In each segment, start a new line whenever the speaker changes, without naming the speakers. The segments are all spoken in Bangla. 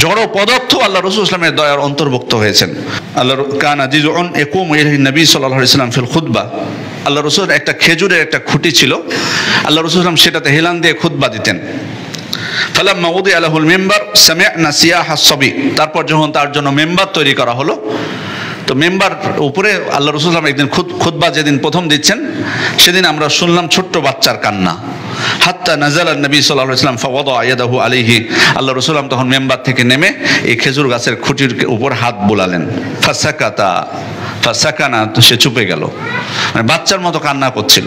জড় পদার্থ আল্লাহ রাসূল ইসলামের দয়ার অন্তর্ভুক্ত হয়েছেন। আল্লাহ কানা জিজুন ইয়াকুমু ইলাইহি নবী সাল্লাল্লাহু আলাইহি ওয়াসাল্লাম ফিল খুতবা, আল্লাহ রাসূলের একটা খেজুরের একটা খুঁটি ছিল, আল্লাহ রাসূল সাল্লাল্লাহু আলাইহি ওয়াসাল্লাম সেটাতে হেলান দিয়ে খুতবা দিতেন। ফালাম্মা উদিয়া লাহুল মিম্বার সামি'না সিয়াহাস সাবি, তারপর যখন তার জন্য মেম্বার তৈরি করা হলো, তো মেম্বার উপরে আল্লাহ রাসূল সাল্লাল্লাহু আলাইহি ওয়াসাল্লাম একদিন খুতবা যেদিন প্রথম দিচ্ছেন সেদিন আমরা শুনলাম ছোট্ট বাচ্চার কান্না। হাত্তা নাজালা নবী সাল্লাল্লাহু আলাইহি ওয়াসাল্লাম ফাওয়াদা ইয়াদাহু আলাইহি, আল্লাহ রাসূল তখন মেম্বার থেকে নেমে এই খেজুর গাছের খুঁটির উপর হাত বুলালেন। ফাসাকানা, তো সে চুপে গেল, মানে বাচ্চার মতো কান্না করছিল।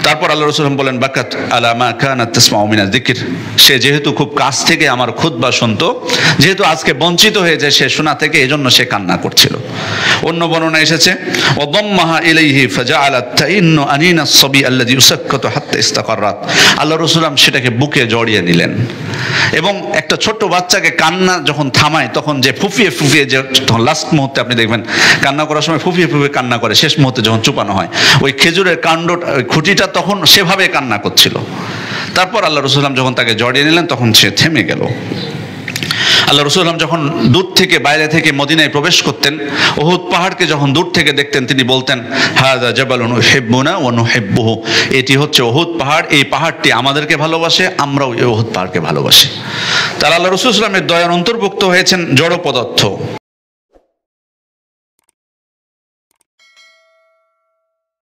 তারপর আল্লাহ রাসূল বলেন বাকাত আলা মা কানাত তাসমাউ মিনাজ যিকর, সে যেহেতু খুব কাছ থেকে আমার খুতবা শুনতো, যেহেতু আজকে বঞ্চিত হয়েছে সে শোনা থেকে, এজন্য সে কান্না করছিল। অন্য বর্ণনা এসেছে ওয়াদাম্মাহা ইলাইহি ফাজাআলাত তাইন্নু আনিনাস সাবি আল্লাযী ইউসাক্কাতু হাত্তা ইস্তাকাররাত, আল্লাহ রাসূল সেটাকে বুকে জড়িয়ে নিলেন এবং একটা ছোট্ট বাচ্চাকে কান্না যখন থামায় তখন যে ফুফিয়ে ফুফিয়ে, যে লাস্ট মুহূর্তে আপনি দেখবেন কান্না করার সময় ফুফিয়ে ফুফিয়ে কান্না করে, শেষ মুহূর্তে যখন চুপানো হয় ওই খেজুরের কাণ্ডটা, ওই খুঁটিটা তখন সেভাবে কান্না করছিল। তারপর আল্লাহ রাসূল যখন তাকে জড়িয়ে নিলেন তখন সে থেমে গেল। আল্লাহ রাসূল যখন দূর থেকে বাইরে থেকে মদিনায় প্রবেশ করতেন, উহুদ পাহাড়কে যখন দূর থেকে দেখতেন তিনি বলতেন হাযা জাবালুন ইউহিব্বুনা ওয়া নুহিব্বুহু, এটি হচ্ছে উহুদ পাহাড়, এই পাহাড়টি আমাদেরকে ভালোবাসে, আমরাও এই উহুদ পাহাড়কে ভালোবাসি। তারা আল্লাহ রাসূল সাল্লাল্লাহু আলাইহি ওয়াসাল্লামের দয়ার অন্তর্ভুক্ত হয়েছেন জড় পদার্থ।